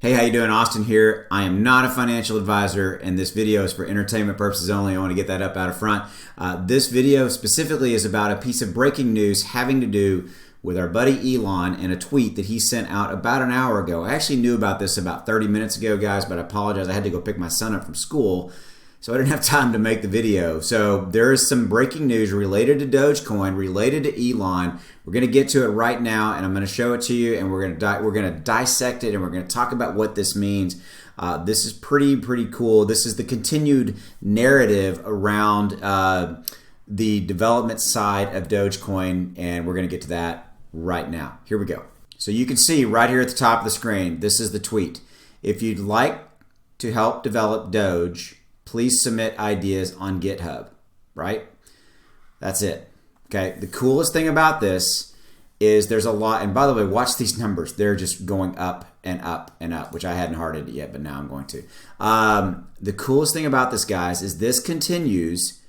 Hey, how you doing? Austin here. I am not a financial advisor, and this video is for entertainment purposes only. I want to get that up out of front. This video specifically is about a piece of breaking news having to do with our buddy Elon and a tweet that he sent out about an hour ago. I actually knew about this about 30 minutes ago, guys, but I apologize. I had to go pick my son up from school, so I didn't have time to make the video. So there is some breaking news related to Dogecoin, related to Elon. We're going to get to it right now, and I'm going to show it to you, and we're going to dissect it, and we're going to talk about what this means. This is pretty cool. This is the continued narrative around the development side of Dogecoin, and we're going to get to that right now. Here we go. So you can see right here at the top of the screen, this is the tweet. If you'd like to help develop Doge, please submit ideas on GitHub, right? That's it. Okay, the coolest thing about this is there's a lot, and by the way, watch these numbers. They're just going up and up and up, which I hadn't hearted it yet, but now I'm going to. The coolest thing about this, guys, is this continues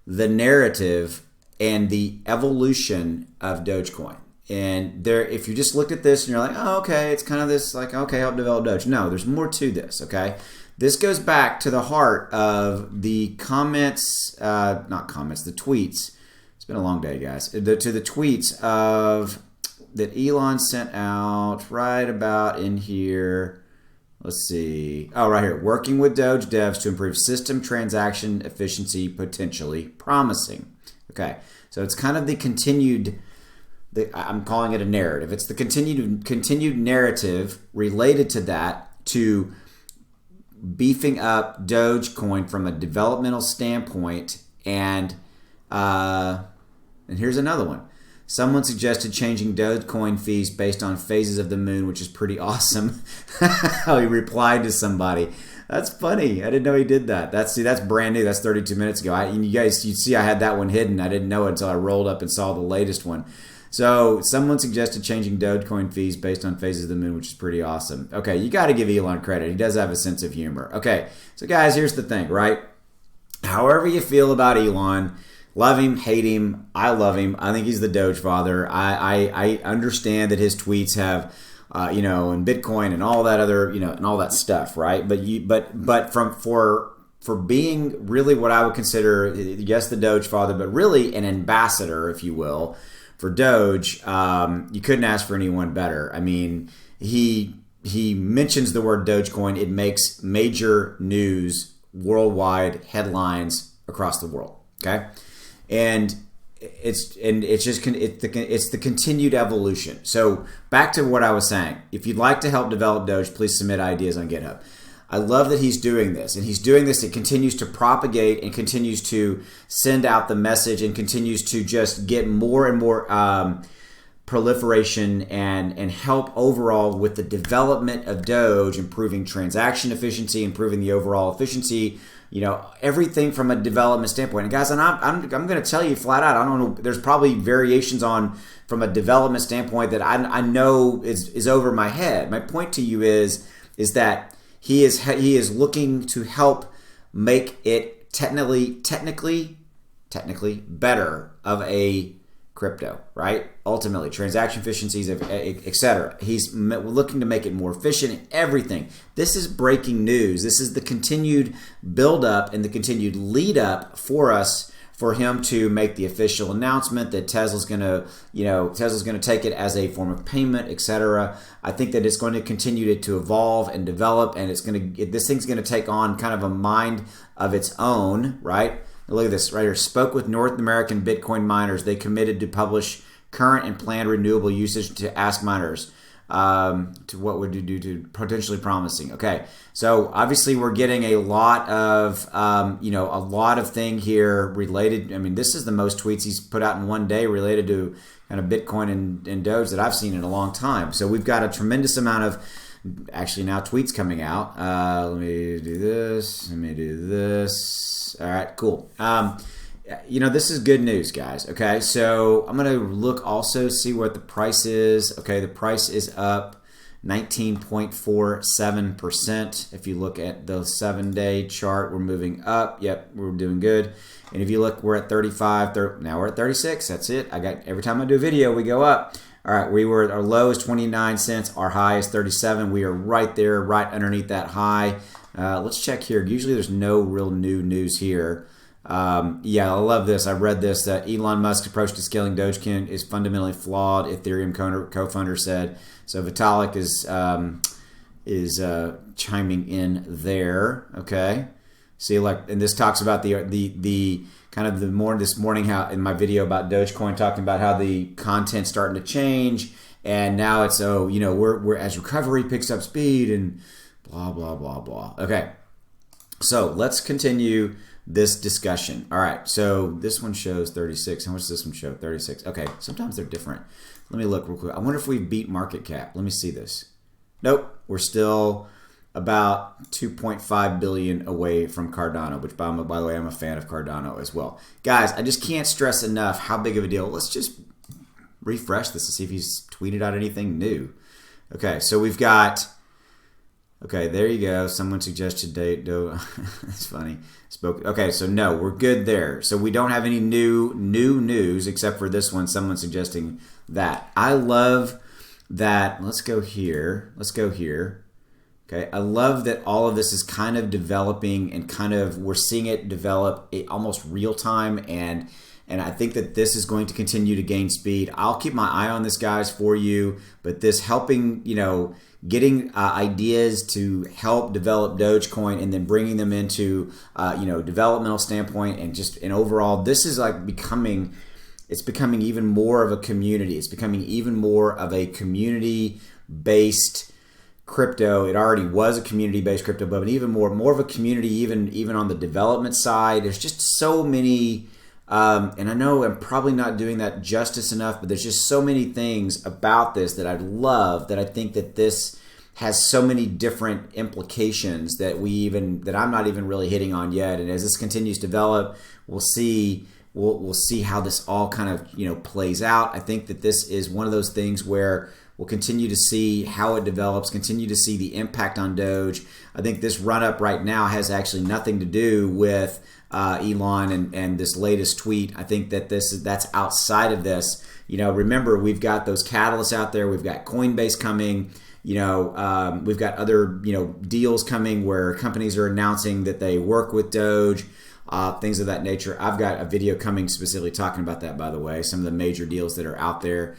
the narrative and the evolution of Dogecoin. And there, if you just look at this and you're like, oh, okay, it's kind of this, like, okay, help develop Doge. No, there's more to this, okay? This goes back to the heart of the comments, not comments, the tweets. It's been a long day, guys. To the tweets that Elon sent out right about in here. Let's see. Oh, right here. Working with Doge devs to improve system transaction efficiency, potentially promising. Okay, so it's kind of the continued. I'm calling it a narrative. It's the continued narrative related to that, to beefing up Dogecoin from a developmental standpoint. And here's another one. Someone suggested changing Dogecoin fees based on phases of the moon, which is pretty awesome. How he replied to somebody. That's funny. I didn't know he did that. That's brand new. That's 32 minutes ago. You see I had that one hidden. I didn't know it until I rolled up and saw the latest one. So someone suggested changing Dogecoin fees based on phases of the moon, which is pretty awesome. Okay, you got to give Elon credit. He does have a sense of humor. Okay, so guys, here's the thing, right? However you feel about Elon, love him, hate him, I love him. I think he's the Doge father. I understand that his tweets have, and Bitcoin and all that other, and all that stuff, right? But for being really what I would consider, yes, the Doge father, but really an ambassador, if you will, for Doge, you couldn't ask for anyone better. I mean, he mentions the word Dogecoin. It makes major news, worldwide headlines across the world. Okay, and it's the continued evolution. So back to what I was saying. If you'd like to help develop Doge, please submit ideas on GitHub. I love that he's doing this, and he's doing this. It continues to propagate and continues to send out the message and continues to just get more and more proliferation and help overall with the development of Doge, improving transaction efficiency, improving the overall efficiency. Everything from a development standpoint. And guys, I'm going to tell you flat out, I don't know. There's probably variations from a development standpoint that I know is over my head. My point to you is that he is looking to help make it technically better of a crypto, right? Ultimately, transaction efficiencies, etc. He's looking to make it more efficient in everything. This is breaking news. This is the continued build-up and the continued lead-up for him to make the official announcement that Tesla's going to take it as a form of payment, etc. I think that it's going to continue to evolve and develop, and this thing's going to take on kind of a mind of its own, right? Look at this right here. Spoke with North American Bitcoin miners. They committed to publish current and planned renewable usage to ask miners to what would you do to potentially promising. Okay, so obviously we're getting a lot of a lot of thing here related. I mean, this is the most tweets he's put out in one day related to kind of Bitcoin and Doge that I've seen in a long time. So we've got a tremendous amount of actually now tweets coming out. Let me do this. All right, cool. This is good news, guys. Okay, so I'm going to look also, see what the price is. Okay, the price is up 19.47%. If you look at the 7-day chart, we're moving up. Yep, we're doing good. And if you look, we're at 35. Now we're at 36. That's it. Every time I do a video, we go up. All right, our low is 29 cents. Our high is 37. We are right there, right underneath that high. Let's check here. Usually there's no real new news here. Yeah, I love this. I read this, that Elon Musk's approach to scaling Dogecoin is fundamentally flawed, Ethereum co-founder said. So Vitalik is chiming in there. Okay. See, like, and this talks about the kind of this morning, how in my video about Dogecoin, talking about how the content's starting to change, and now it's we're as recovery picks up speed and blah blah blah blah. Okay, so let's continue this discussion. All right, so this one shows 36. How much does this one show? 36. Okay, sometimes they're different. Let me look real quick. I wonder if we beat market cap. Let me see this. Nope, we're still about 2.5 billion away from Cardano, which by the way, I'm a fan of Cardano as well. Guys, I just can't stress enough how big of a deal. Let's just refresh this to see if he's tweeted out anything new. Okay, so we've got, okay, there you go. Someone suggested date. That's funny. Okay, so no, we're good there. So we don't have any new news except for this one. Someone suggesting that. I love that. Let's go here. Okay, I love that all of this is kind of developing, and we're seeing it develop almost real time, and I think that this is going to continue to gain speed. I'll keep my eye on this, guys, for you, but this helping, getting ideas to help develop Dogecoin and then bringing them into, developmental standpoint, and overall, this is like it's becoming even more of a community. It's becoming even more of a community-based crypto. It already was a community-based crypto, but even more of a community, even on the development side. There's just so many, and I know I'm probably not doing that justice enough, but there's just so many things about this that I love, that I think that this has so many different implications that I'm not even really hitting on yet. And as this continues to develop, we'll see how this all kind of plays out. I think that this is one of those things where we'll continue to see how it develops, continue to see the impact on Doge. I think this run-up right now has actually nothing to do with Elon and this latest tweet. I think that that's outside of this. Remember, we've got those catalysts out there. We've got Coinbase coming. We've got other deals coming where companies are announcing that they work with Doge. Things of that nature. I've got a video coming specifically talking about that, by the way, some of the major deals that are out there.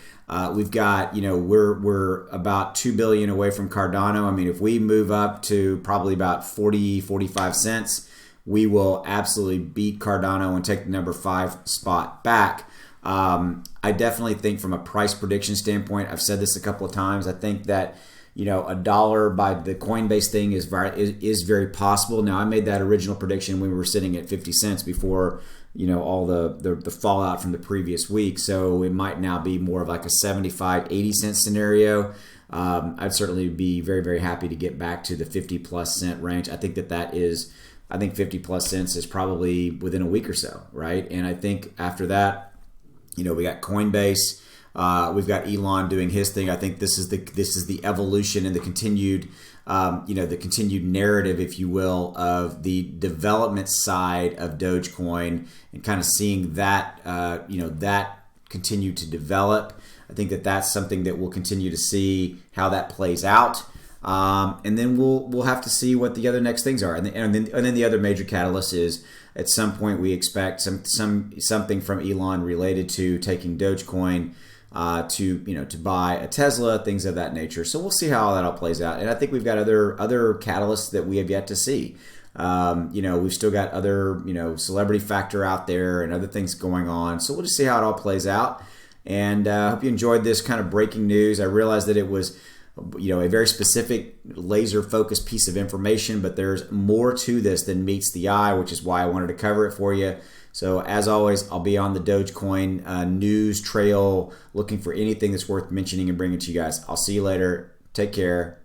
We've got, we're about 2 billion away from Cardano. I mean, if we move up to probably about 40, 45 cents, we will absolutely beat Cardano and take the number 5 spot back. I definitely think from a price prediction standpoint, I've said this a couple of times, I think that $1 by the Coinbase thing is very possible. Now, I made that original prediction when we were sitting at 50 cents before, all the fallout from the previous week. So it might now be more of like a 75, 80 cent scenario. I'd certainly be very, very happy to get back to the 50 plus cent range. I think I think 50 plus cents is probably within a week or so, right? And I think after that, we got Coinbase. We've got Elon doing his thing. I think this is the evolution and the continued narrative, if you will, of the development side of Dogecoin, and kind of seeing that that continue to develop. I think that that's something that we'll continue to see how that plays out, and then we'll have to see what the other next things are. And then the other major catalyst is, at some point we expect something from Elon related to taking Dogecoin to buy a Tesla, things of that nature. So we'll see how that all plays out. And I think we've got other catalysts that we have yet to see. We've still got other, celebrity factor out there and other things going on. So we'll just see how it all plays out. And I hope you enjoyed this kind of breaking news. I realized that it was, a very specific laser focused piece of information, but there's more to this than meets the eye, which is why I wanted to cover it for you. So as always, I'll be on the Dogecoin news trail looking for anything that's worth mentioning and bringing to you guys. I'll see you later. Take care.